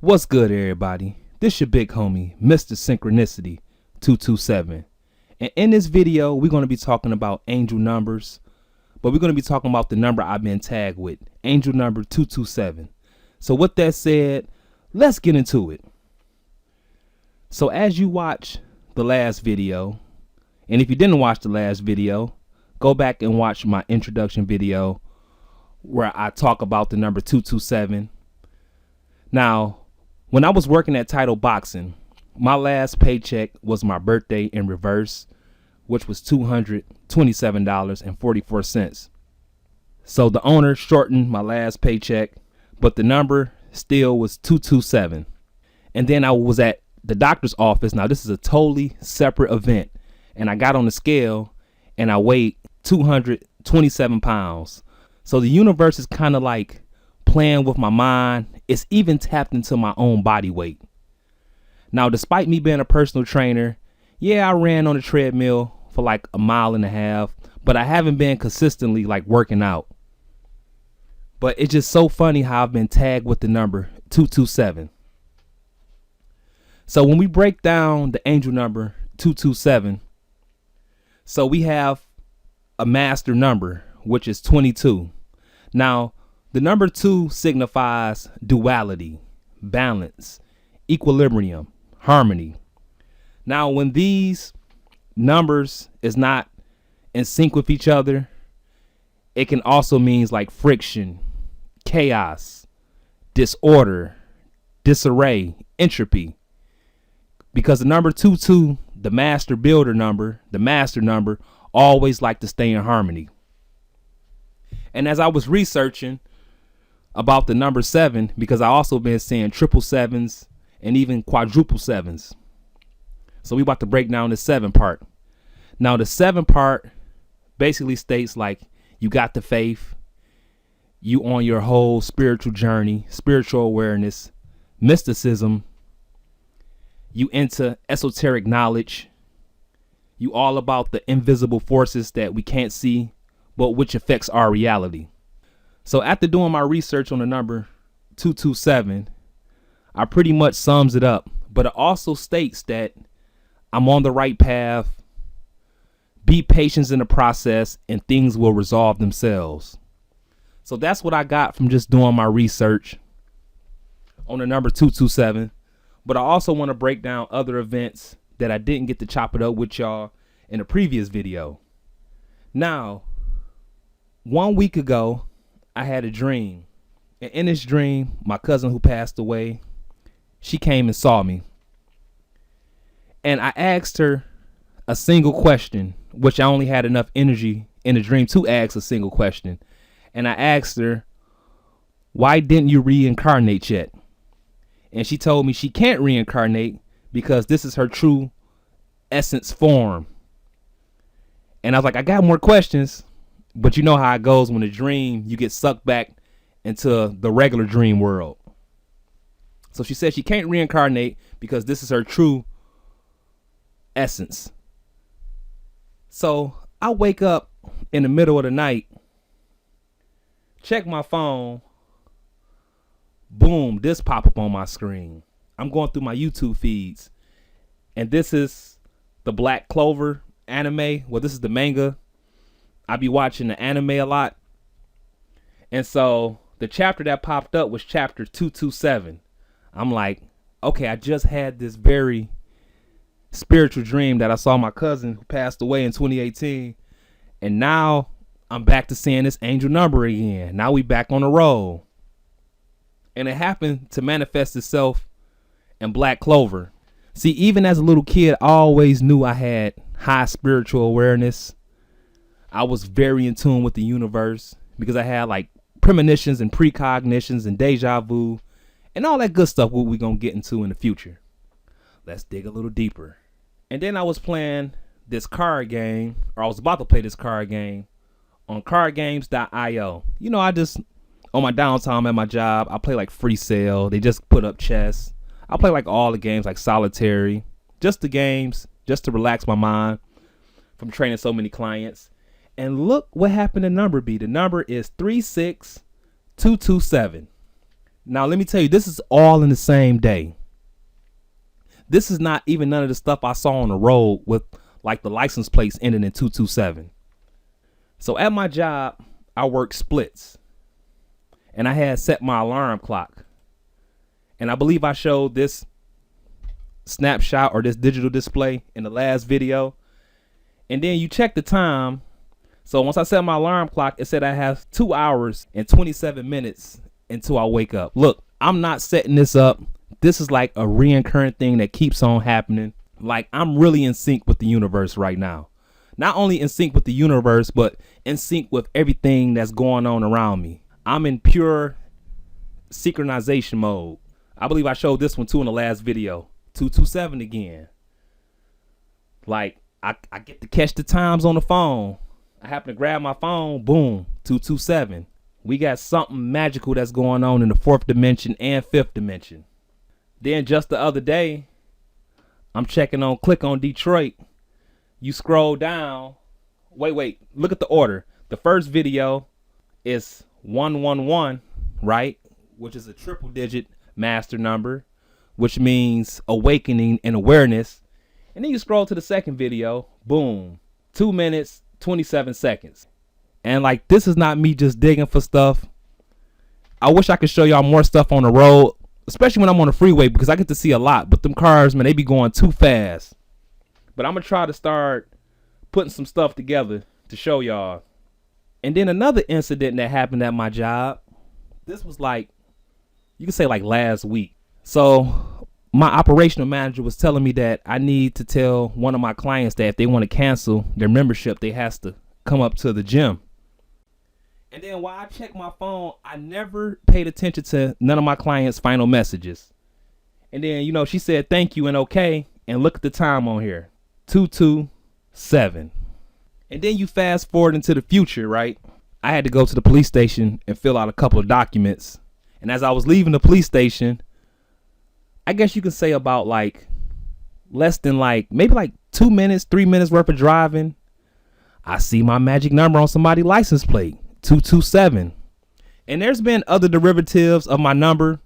What's good, everybody? This your big homie, Mr. Synchronicity 227. And in this video, we're going to be talking about angel numbers, but we're going to be talking about the number I've been tagged with, angel number 227. So with that said, let's get into it. So as you watch the last video, and if you didn't watch the last video, go back and watch my introduction video where I talk about the number 227. Now, when I was working at Title Boxing, my last paycheck was my birthday in reverse, which was $227.44. So the owner shortened my last paycheck, but the number still was 227. And then I was at the doctor's office. Now this is a totally separate event. And I got on the scale and I weighed 227 pounds. So the universe is kind of like playing with my mind. It's even tapped into my own body weight. Now, despite me being a personal trainer, yeah, I ran on the treadmill for like a mile and a half, but I haven't been consistently like working out. But it's just so funny how I've been tagged with the number 227. So when we break down the angel number 227, so we have a master number, which is 22. Now, the number 2 signifies duality, balance, equilibrium, harmony. Now, when these numbers is not in sync with each other, it can also mean like friction, chaos, disorder, disarray, entropy. Because the number 22, the master builder number, the master number, always like to stay in harmony. And as I was researching about the number 7, because I also been seeing triple sevens and even quadruple sevens. So we about to break down the 7 part. Now the 7 part basically states like you got the faith, you on your whole spiritual journey, spiritual awareness, mysticism, you into esoteric knowledge, you all about the invisible forces that we can't see, but which affects our reality. So after doing my research on the number 227, I pretty much sums it up, but it also states that I'm on the right path, be patient in the process, and things will resolve themselves. So that's what I got from just doing my research on the number 227. But I also want to break down other events that I didn't get to chop it up with y'all in a previous video. Now, 1 week ago, I had a dream, and in this dream, my cousin who passed away, she came and saw me, and I asked her a single question, which I only had enough energy in the dream to ask a single question. And I asked her, why didn't you reincarnate yet? And she told me she can't reincarnate because this is her true essence form. And I was like, I got more questions. But you know how it goes when a dream, you get sucked back into the regular dream world. So she said she can't reincarnate because this is her true essence. So I wake up in the middle of the night, check my phone, boom, this pop up on my screen. I'm going through my YouTube feeds, and this is the Black Clover anime. Well, this is the manga. I be watching the anime a lot. And so the chapter that popped up was chapter 227. I'm like, okay, I just had this very spiritual dream that I saw my cousin who passed away in 2018. And now I'm back to seeing this angel number again. Now we back on the roll. And it happened to manifest itself in Black Clover. See, even as a little kid, I always knew I had high spiritual awareness. I was very in tune with the universe because I had like premonitions and precognitions and deja vu and all that good stuff what we're going to get into in the future. Let's dig a little deeper. And then I was playing this card game, or I was about to play this card game on cardgames.io. You know, I just, on my downtime at my job, I play like Free Sale. They just put up chess. I play like all the games like solitary, just the games, just to relax my mind from training so many clients. And look what happened to number B. The number is 36227. Now, let me tell you, this is all in the same day. This is not even none of the stuff I saw on the road with like the license plates ending in 227. So at my job, I work splits. And I had set my alarm clock. And I believe I showed this snapshot or this digital display in the last video. And then you check the time. So once I set my alarm clock, it said I have 2 hours and 27 minutes until I wake up. Look, I'm not setting this up. This is like a reoccurring thing that keeps on happening. Like, I'm really in sync with the universe right now. Not only in sync with the universe, but in sync with everything that's going on around me. I'm in pure synchronization mode. I believe I showed this one too in the last video. 227 again. Like, I get to catch the times on the phone. I happen to grab my phone, boom, 227. We got something magical that's going on in the 4th dimension and 5th dimension. Then just the other day, I'm checking on Click on Detroit. You scroll down. Wait, look at the order. The first video is 111, right? Which is a triple digit master number, which means awakening and awareness. And then you scroll to the second video, boom, 2 minutes, 27 seconds. And like, this is not me just digging for stuff. I wish I could show y'all more stuff on the road, especially when I'm on the freeway, because I get to see a lot. But them cars, man, they be going too fast. But I'm going to try to start putting some stuff together to show y'all. And then another incident that happened at my job. This was like, you could say like last week. So my operational manager was telling me that I need to tell one of my clients that if they want to cancel their membership, they has to come up to the gym. And then while I checked my phone, I never paid attention to none of my clients' final messages. And then, you know, she said thank you and okay. And look at the time on here, 227. And then you fast forward into the future, right? I had to go to the police station and fill out a couple of documents. And as I was leaving the police station, I guess you could say about like less than like maybe like 2 minutes, 3 minutes worth of driving, I see my magic number on somebody's license plate, 227. And there's been other derivatives of my number,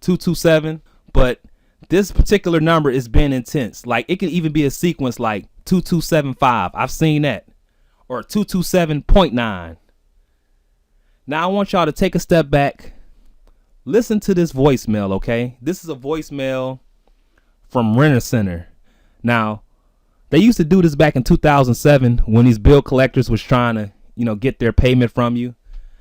227, but this particular number has been intense. Like, it could even be a sequence like 2275. I've seen that. Or 227.9. Now I want y'all to take a step back. Listen to this voicemail, okay? This is a voicemail from Renter Center. Now, they used to do this back in 2007 when these bill collectors was trying to, you know, get their payment from you.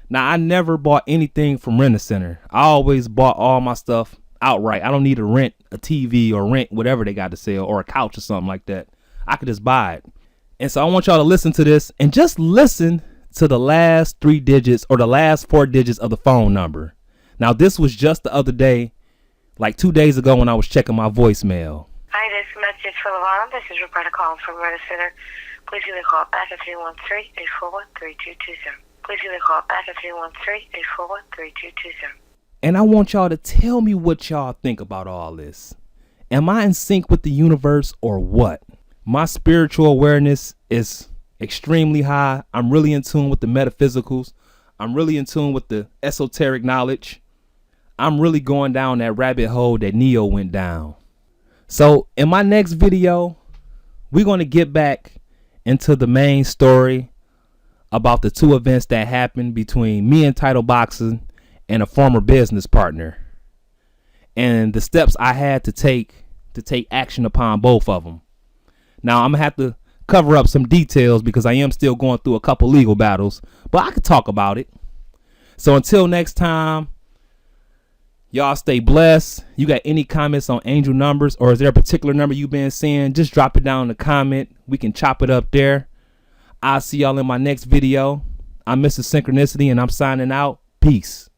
Now, I never bought anything from Renter Center. I always bought all my stuff outright. I don't need to rent a TV or rent whatever they got to sell or a couch or something like that. I could just buy it. And so I want y'all to listen to this and just listen to the last 3 digits or the last 4 digits of the phone number. Now, this was just the other day, like 2 days ago when I was checking my voicemail. Hi, this message for LaVon. This is Roberta calling from Renter Center. Please give me a call back at 313-841-3227. Please give me a call back at 313-841-3227. And I want y'all to tell me what y'all think about all this. Am I in sync with the universe or what? My spiritual awareness is extremely high. I'm really in tune with the metaphysicals. I'm really in tune with the esoteric knowledge. I'm really going down that rabbit hole that Neo went down. So in my next video, we're going to get back into the main story about the 2 events that happened between me and Title Boxing and a former business partner, and the steps I had to take action upon both of them. Now, I'm going to have to cover up some details because I am still going through a couple legal battles, but I could talk about it. So until next time, y'all stay blessed. You got any comments on angel numbers, or is there a particular number you've been seeing? Just drop it down in the comment. We can chop it up there. I'll see y'all in my next video. I'm Mr. Synchronicity, and I'm signing out. Peace.